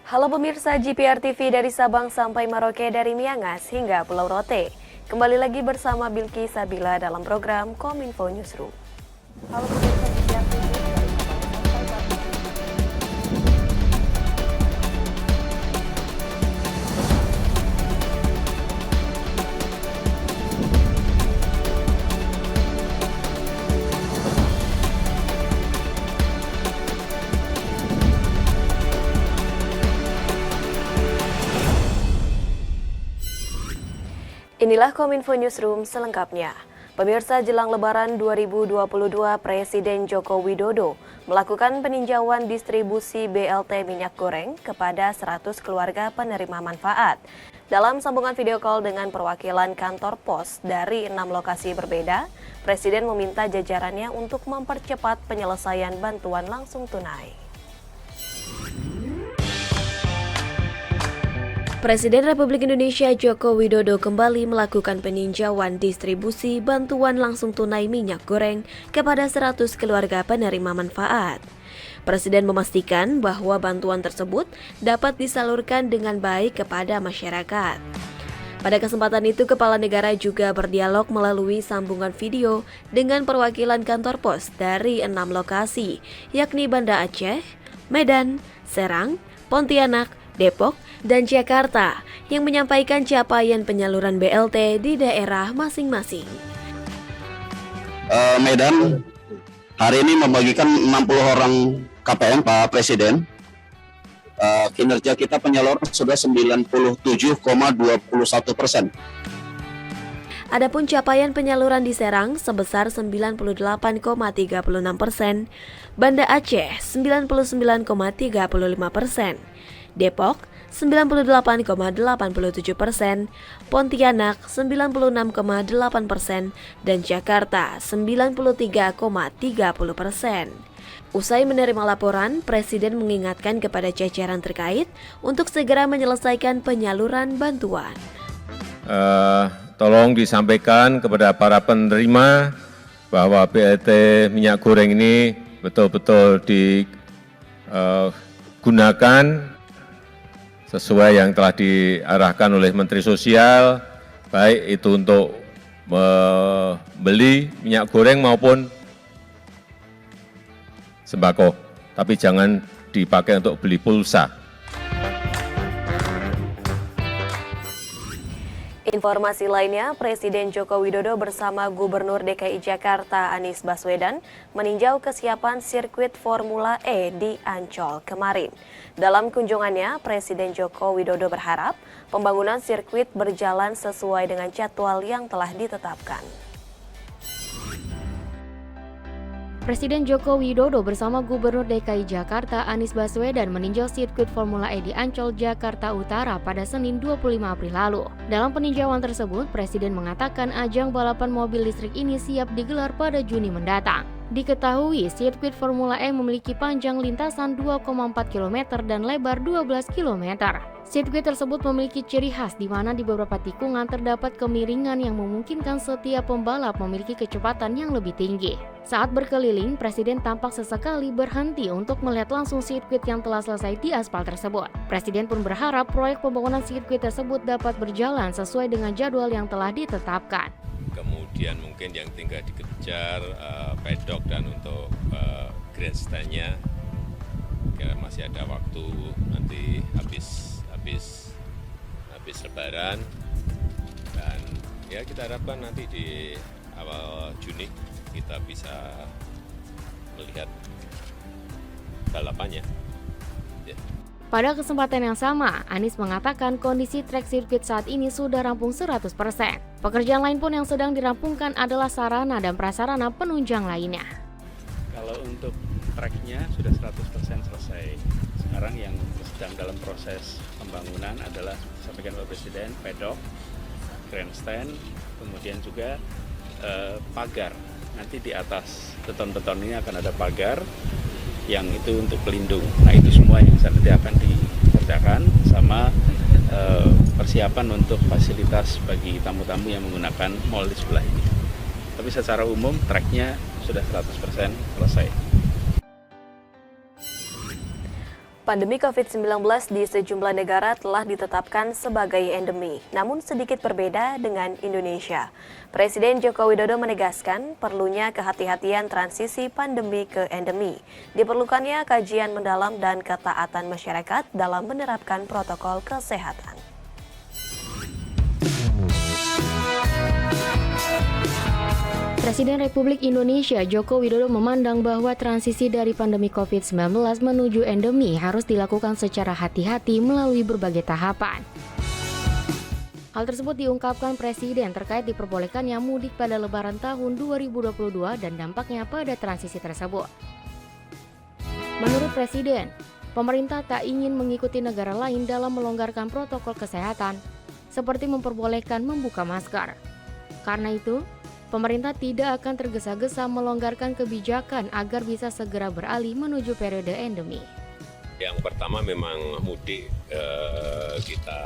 Halo pemirsa GPR TV dari Sabang sampai Merauke, dari Miangas hingga Pulau Rote. Kembali lagi bersama Bilki Sabila dalam program Kominfo Newsroom. Halo pemirsa GPR TV dari Sabang sampai Merauke. Inilah Kominfo Newsroom selengkapnya. Pemirsa, jelang Lebaran 2022, Presiden Joko Widodo melakukan peninjauan distribusi BLT minyak goreng kepada 100 keluarga penerima manfaat. Dalam sambungan video call dengan perwakilan kantor pos dari 6 lokasi berbeda, Presiden meminta jajarannya untuk mempercepat penyelesaian bantuan langsung tunai. Presiden Republik Indonesia Joko Widodo kembali melakukan peninjauan distribusi bantuan langsung tunai minyak goreng kepada 100 keluarga penerima manfaat. Presiden memastikan bahwa bantuan tersebut dapat disalurkan dengan baik kepada masyarakat. Pada kesempatan itu, Kepala Negara juga berdialog melalui sambungan video dengan perwakilan kantor pos dari 6 lokasi, yakni Banda Aceh, Medan, Serang, Pontianak, Depok, dan Jakarta yang menyampaikan capaian penyaluran BLT di daerah masing-masing. Medan hari ini membagikan 60 orang KPM Pak Presiden. Kinerja kita penyaluran sudah 97,21%. Adapun capaian penyaluran di Serang sebesar 98,36%, Banda Aceh 99,35%, Depok 98,87%, Pontianak 96,8%, dan Jakarta 93,30%. Usai menerima laporan, Presiden mengingatkan kepada jajaran terkait untuk segera menyelesaikan penyaluran bantuan. Tolong disampaikan kepada para penerima bahwa BLT minyak goreng ini betul-betul digunakan sesuai yang telah diarahkan oleh Menteri Sosial, baik itu untuk membeli minyak goreng maupun sembako, tapi jangan dipakai untuk beli pulsa. Informasi lainnya, Presiden Joko Widodo bersama Gubernur DKI Jakarta Anies Baswedan meninjau kesiapan sirkuit Formula E di Ancol kemarin. Dalam kunjungannya, Presiden Joko Widodo berharap pembangunan sirkuit berjalan sesuai dengan jadwal yang telah ditetapkan. Presiden Joko Widodo bersama Gubernur DKI Jakarta Anies Baswedan meninjau sirkuit Formula E di Ancol, Jakarta Utara pada Senin 25 April lalu. Dalam peninjauan tersebut, Presiden mengatakan ajang balapan mobil listrik ini siap digelar pada Juni mendatang. Diketahui, sirkuit Formula E memiliki panjang lintasan 2,4 km dan lebar 12 km. Sirkuit tersebut memiliki ciri khas di mana di beberapa tikungan terdapat kemiringan yang memungkinkan setiap pembalap memiliki kecepatan yang lebih tinggi. Saat berkeliling, Presiden tampak sesekali berhenti untuk melihat langsung sirkuit yang telah selesai di aspal tersebut. Presiden pun berharap proyek pembangunan sirkuit tersebut dapat berjalan sesuai dengan jadwal yang telah ditetapkan. Kemudian mungkin yang tinggal dikejar pedok dan untuk grandstand-nya masih ada waktu nanti habis Lebaran, dan ya kita harapkan nanti di awal Juni kita bisa melihat balapannya. Ya. Pada kesempatan yang sama, Anies mengatakan kondisi trek sirkuit saat ini sudah rampung 100%. Pekerjaan lain pun yang sedang dirampungkan adalah sarana dan prasarana penunjang lainnya. Kalau untuk treknya sudah 100% selesai. Sekarang yang sedang dalam proses pembangunan adalah disampaikan Bapak Presiden, pedok, grandstand, kemudian juga pagar. Nanti di atas beton-beton ini akan ada pagar yang itu untuk pelindung. Nah itu semua yang nanti akan dikerjakan sama persiapan untuk fasilitas bagi tamu-tamu yang menggunakan mall di sebelah ini. Tapi secara umum treknya sudah 100% selesai. Pandemi COVID-19 di sejumlah negara telah ditetapkan sebagai endemi, namun sedikit berbeda dengan Indonesia. Presiden Joko Widodo menegaskan perlunya kehati-hatian transisi pandemi ke endemi. Diperlukannya kajian mendalam dan ketaatan masyarakat dalam menerapkan protokol kesehatan. Presiden Republik Indonesia Joko Widodo memandang bahwa transisi dari pandemi COVID-19 menuju endemi harus dilakukan secara hati-hati melalui berbagai tahapan. Hal tersebut diungkapkan Presiden terkait diperbolehkannya mudik pada Lebaran tahun 2022 dan dampaknya pada transisi tersebut. Menurut Presiden, pemerintah tak ingin mengikuti negara lain dalam melonggarkan protokol kesehatan, seperti memperbolehkan membuka masker. Karena itu, pemerintah tidak akan tergesa-gesa melonggarkan kebijakan agar bisa segera beralih menuju periode endemi. Yang pertama memang mudik kita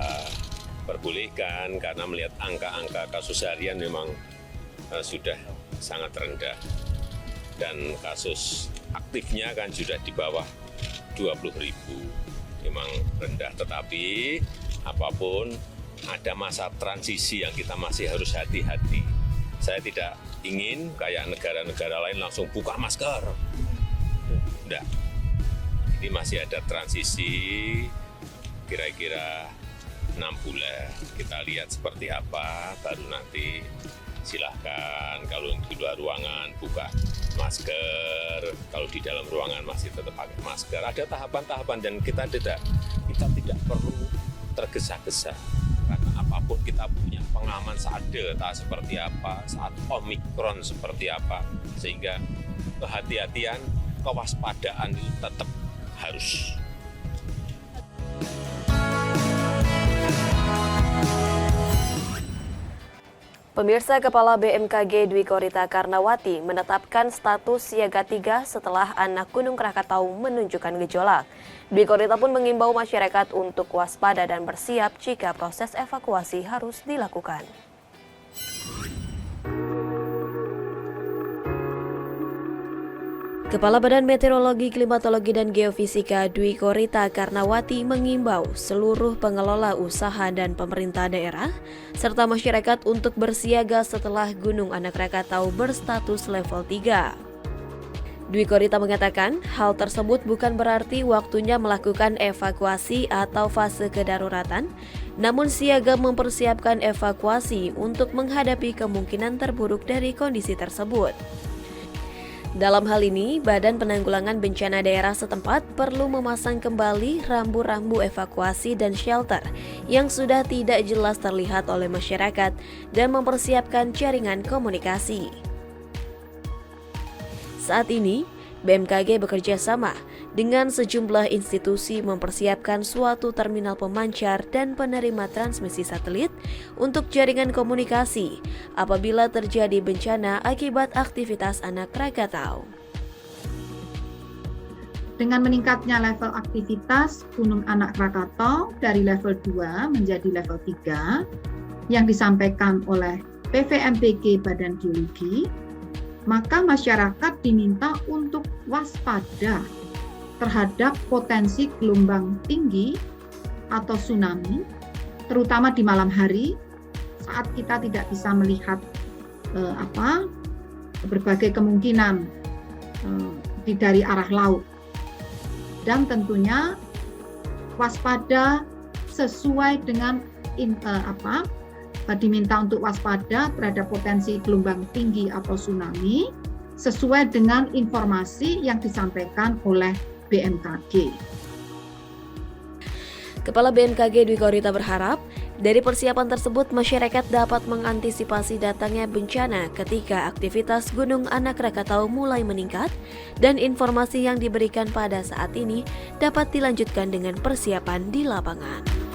perbolehkan karena melihat angka-angka kasus harian memang sudah sangat rendah. Dan kasus aktifnya kan sudah di bawah 20.000, memang rendah. Tetapi apapun ada masa transisi yang kita masih harus hati-hati. Saya tidak ingin kayak negara-negara lain langsung buka masker. Tidak. Ini masih ada transisi kira-kira 6 bulan. Kita lihat seperti apa, baru nanti silahkan kalau di luar ruangan buka masker, kalau di dalam ruangan masih tetap pakai masker. Ada tahapan-tahapan dan kita tidak perlu tergesa-gesa. Karena apapun kita punya pengalaman saat Delta seperti apa, saat Omikron seperti apa, sehingga kehati-hatian, kewaspadaan itu tetap harus. Pemirsa, Kepala BMKG Dwi Korita Karnawati menetapkan status siaga 3 setelah anak Gunung Krakatau menunjukkan gejolak. Dwi Korita pun mengimbau masyarakat untuk waspada dan bersiap jika proses evakuasi harus dilakukan. Kepala Badan Meteorologi, Klimatologi, dan Geofisika Dwi Korita Karnawati mengimbau seluruh pengelola usaha dan pemerintah daerah serta masyarakat untuk bersiaga setelah Gunung Anak Krakatau berstatus level 3. Dwi Korita mengatakan hal tersebut bukan berarti waktunya melakukan evakuasi atau fase kedaruratan, namun siaga mempersiapkan evakuasi untuk menghadapi kemungkinan terburuk dari kondisi tersebut. Dalam hal ini, Badan Penanggulangan Bencana Daerah setempat perlu memasang kembali rambu-rambu evakuasi dan shelter yang sudah tidak jelas terlihat oleh masyarakat dan mempersiapkan jaringan komunikasi. Saat ini, BMKG bekerja sama dengan sejumlah institusi mempersiapkan suatu terminal pemancar dan penerima transmisi satelit untuk jaringan komunikasi apabila terjadi bencana akibat aktivitas anak Krakatau. Dengan meningkatnya level aktivitas Gunung Anak Krakatau dari level 2 menjadi level 3 yang disampaikan oleh PVMBG Badan Geologi, maka masyarakat diminta untuk waspada terhadap potensi gelombang tinggi atau tsunami, terutama di malam hari saat kita tidak bisa melihat berbagai kemungkinan dari arah laut. Dan tentunya waspada sesuai dengan diminta untuk waspada terhadap potensi gelombang tinggi atau tsunami sesuai dengan informasi yang disampaikan oleh BMKG. Kepala BMKG Dwi Korita berharap dari persiapan tersebut masyarakat dapat mengantisipasi datangnya bencana ketika aktivitas Gunung Anak Krakatau mulai meningkat dan informasi yang diberikan pada saat ini dapat dilanjutkan dengan persiapan di lapangan.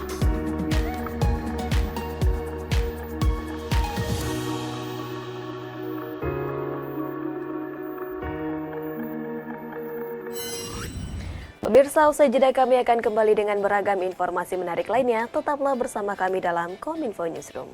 Pemirsa, usai jeda kami akan kembali dengan beragam informasi menarik lainnya. Tetaplah bersama kami dalam Kominfo Newsroom.